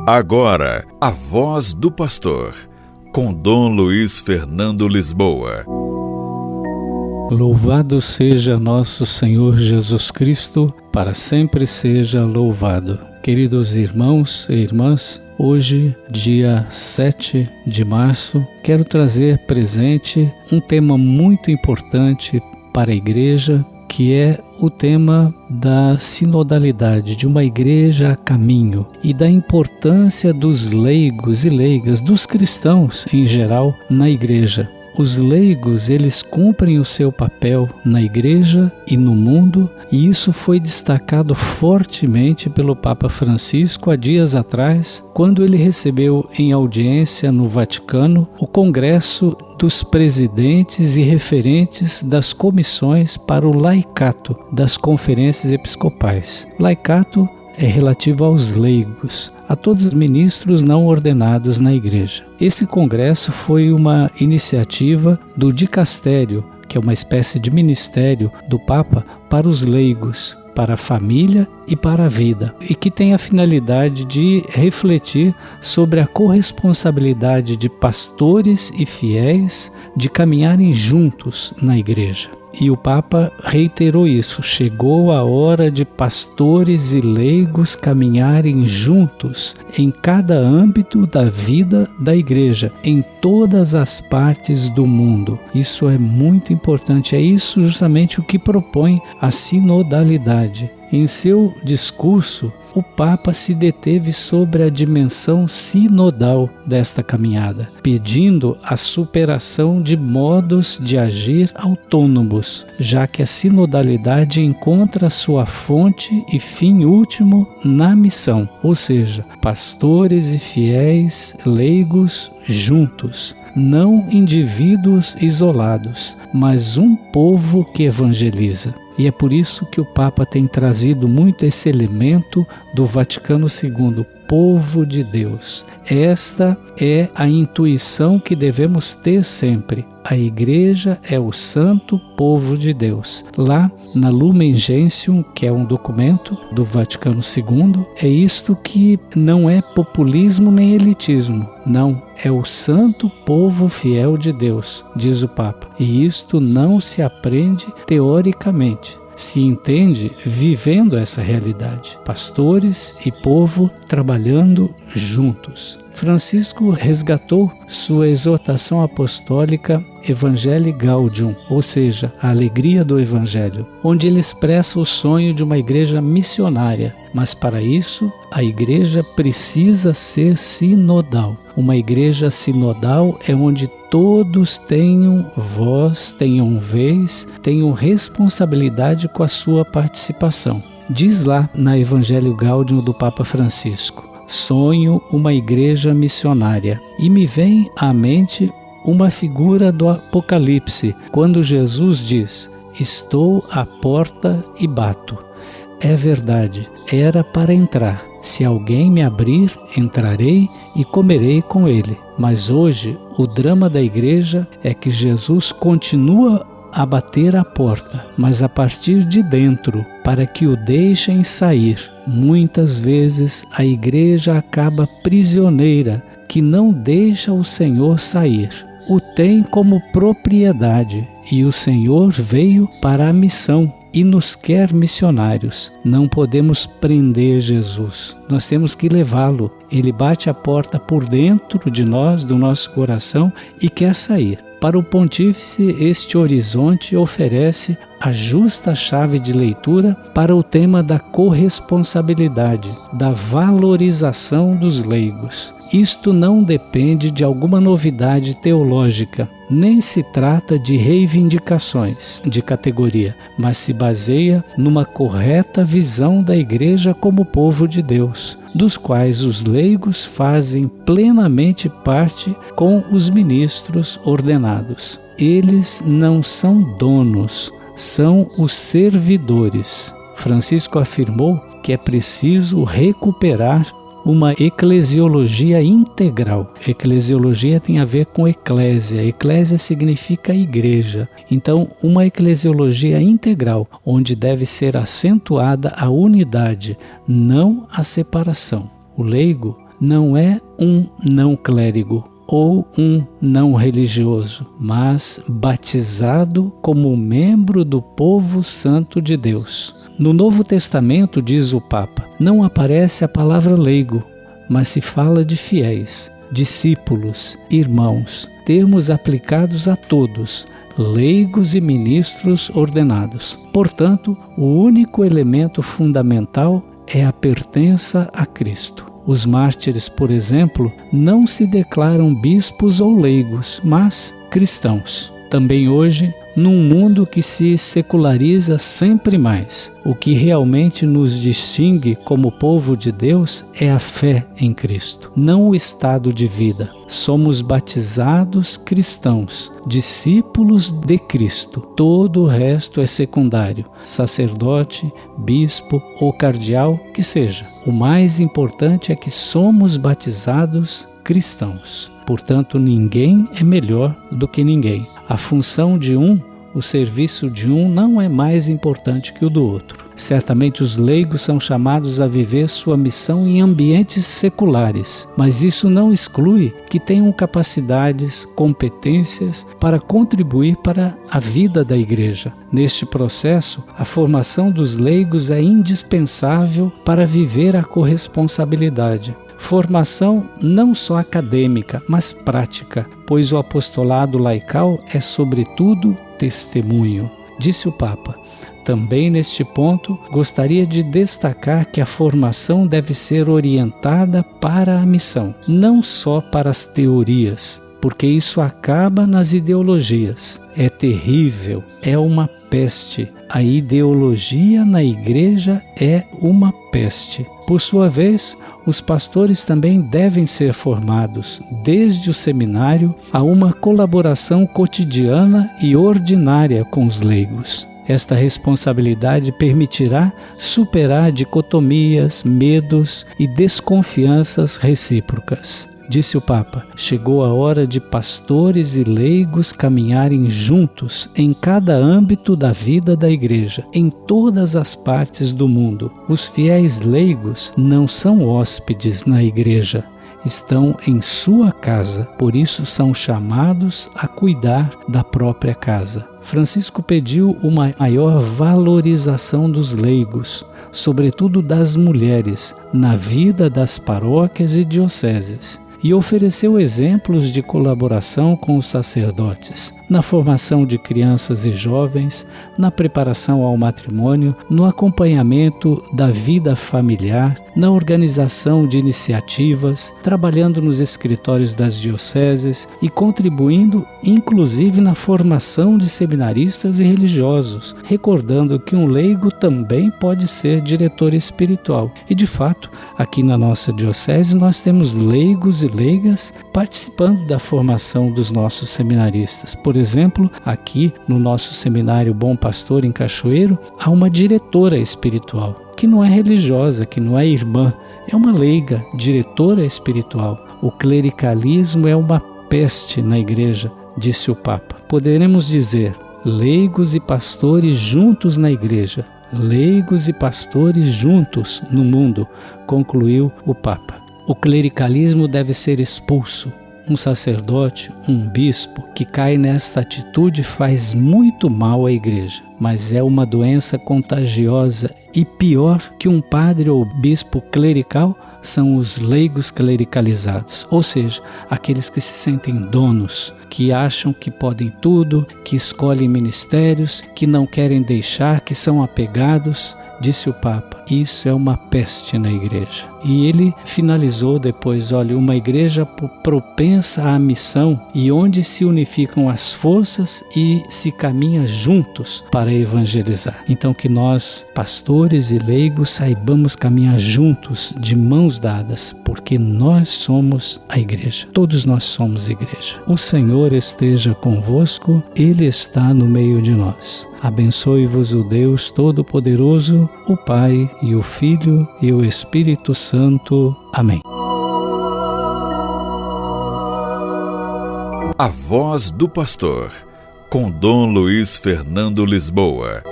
Agora, a voz do pastor, com Dom Luiz Fernando Lisboa. Louvado seja nosso Senhor Jesus Cristo, para sempre seja louvado. Queridos irmãos e irmãs, hoje, dia 7 de março, quero trazer presente um tema muito importante para a igreja, que é o tema da sinodalidade, de uma igreja a caminho, e da importância dos leigos e leigas, dos cristãos em geral, na igreja. Os leigos, eles cumprem o seu papel na igreja e no mundo, e isso foi destacado fortemente pelo Papa Francisco há dias atrás, quando ele recebeu em audiência no Vaticano o Congresso dos Presidentes e Referentes das Comissões para o Laicato das Conferências Episcopais. Laicato é relativo aos leigos, a todos os ministros não ordenados na igreja. Esse congresso foi uma iniciativa do dicastério, que é uma espécie de ministério do Papa para os leigos, para a família e para a vida, e que tem a finalidade de refletir sobre a corresponsabilidade de pastores e fiéis de caminharem juntos na igreja. E o Papa reiterou isso: chegou a hora de pastores e leigos caminharem juntos em cada âmbito da vida da igreja, em todas as partes do mundo. Isso é muito importante, é isso justamente o que propõe a sinodalidade. Em seu discurso, o Papa se deteve sobre a dimensão sinodal desta caminhada, pedindo a superação de modos de agir autônomos, já que a sinodalidade encontra sua fonte e fim último na missão, ou seja, pastores e fiéis leigos juntos, não indivíduos isolados, mas um povo que evangeliza. E é por isso que o Papa tem trazido muito esse elemento do Vaticano II, povo de Deus. Esta é a intuição que devemos ter sempre. A igreja é o santo povo de Deus. Lá na Lumen Gentium, que é um documento do Vaticano II, é isto que não é populismo nem elitismo. Não, é o santo povo fiel de Deus, diz o Papa. E isto não se aprende teoricamente. Se entende vivendo essa realidade, pastores e povo trabalhando juntos. Francisco resgatou sua exortação apostólica Evangelii Gaudium, ou seja, a alegria do Evangelho, onde ele expressa o sonho de uma igreja missionária, mas para isso a igreja precisa ser sinodal. Uma igreja sinodal é onde todos tenham voz, tenham vez, tenham responsabilidade com a sua participação. Diz lá na Evangelii Gaudium do Papa Francisco: sonho uma igreja missionária. E me vem à mente uma figura do Apocalipse, quando Jesus diz: estou à porta e bato. É verdade, era para entrar. Se alguém me abrir, entrarei e comerei com ele. Mas hoje, o drama da igreja é que Jesus continua a bater à porta, mas a partir de dentro, para que o deixem sair. Muitas vezes a igreja acaba prisioneira, que não deixa o Senhor sair. O tem como propriedade, e o Senhor veio para a missão e nos quer missionários. Não podemos prender Jesus, nós temos que levá-lo. Ele bate a porta por dentro de nós, do nosso coração, e quer sair. Para o pontífice, este horizonte oferece a justa chave de leitura para o tema da corresponsabilidade, da valorização dos leigos. Isto não depende de alguma novidade teológica, nem se trata de reivindicações de categoria, mas se baseia numa correta visão da igreja como povo de Deus, dos quais os leigos fazem plenamente parte com os ministros ordenados. Eles não são donos, são os servidores. Francisco afirmou que é preciso recuperar uma eclesiologia integral. Eclesiologia tem a ver com eclésia. Eclésia significa igreja. Então, uma eclesiologia integral, onde deve ser acentuada a unidade, não a separação. O leigo não é um não clérigo ou um não religioso, mas batizado como membro do povo santo de Deus. No Novo Testamento, diz o Papa, não aparece a palavra leigo, mas se fala de fiéis, discípulos, irmãos, termos aplicados a todos, leigos e ministros ordenados. Portanto, o único elemento fundamental é a pertença a Cristo. Os mártires, por exemplo, não se declaram bispos ou leigos, mas cristãos. Também hoje, num mundo que se seculariza sempre mais, o que realmente nos distingue como povo de Deus é a fé em Cristo, não o estado de vida. Somos batizados cristãos, discípulos de Cristo. Todo o resto é secundário, sacerdote, bispo ou cardeal, que seja. O mais importante é que somos batizados cristãos. Portanto, ninguém é melhor do que ninguém. A função de um, o serviço de um, não é mais importante que o do outro. Certamente os leigos são chamados a viver sua missão em ambientes seculares, mas isso não exclui que tenham capacidades, competências para contribuir para a vida da igreja. Neste processo, a formação dos leigos é indispensável para viver a corresponsabilidade. Formação não só acadêmica, mas prática, pois o apostolado laical é, sobretudo, testemunho. Disse o Papa. Também neste ponto, gostaria de destacar que a formação deve ser orientada para a missão, não só para as teorias, porque isso acaba nas ideologias. É terrível, é uma peste. A ideologia na igreja é uma peste. Por sua vez, os pastores também devem ser formados, desde o seminário, a uma colaboração cotidiana e ordinária com os leigos. Esta responsabilidade permitirá superar dicotomias, medos e desconfianças recíprocas. Disse o Papa, chegou a hora de pastores e leigos caminharem juntos em cada âmbito da vida da igreja, em todas as partes do mundo. Os fiéis leigos não são hóspedes na igreja, estão em sua casa, por isso são chamados a cuidar da própria casa. Francisco pediu uma maior valorização dos leigos, sobretudo das mulheres, na vida das paróquias e dioceses, e ofereceu exemplos de colaboração com os sacerdotes, na formação de crianças e jovens, na preparação ao matrimônio, no acompanhamento da vida familiar, na organização de iniciativas, trabalhando nos escritórios das dioceses e contribuindo inclusive na formação de seminaristas e religiosos, recordando que um leigo também pode ser diretor espiritual. E de fato, aqui na nossa diocese nós temos leigos e leigas participando da formação dos nossos seminaristas. Por exemplo, aqui no nosso seminário Bom Pastor em Cachoeiro, há uma diretora espiritual, que não é religiosa, que não é irmã, é uma leiga, diretora espiritual. O clericalismo é uma peste na igreja, disse o Papa. Poderemos dizer, leigos e pastores juntos na igreja, leigos e pastores juntos no mundo, concluiu o Papa. O clericalismo deve ser expulso. Um sacerdote, um bispo que cai nesta atitude faz muito mal à igreja, mas é uma doença contagiosa e pior que um padre ou bispo clerical são os leigos clericalizados, ou seja, aqueles que se sentem donos, que acham que podem tudo, que escolhem ministérios, que não querem deixar, que são apegados. Disse o Papa, isso é uma peste na igreja. E ele finalizou depois, olha, uma igreja propensa à missão e onde se unificam as forças e se caminha juntos para evangelizar. Então que nós, pastores e leigos, saibamos caminhar juntos, de mãos dadas, porque nós somos a igreja. Todos nós somos igreja. O Senhor esteja convosco, Ele está no meio de nós. Abençoe-vos o Deus Todo-Poderoso, o Pai e o Filho e o Espírito Santo. Amém. A Voz do Pastor, com Dom Luiz Fernando Lisboa.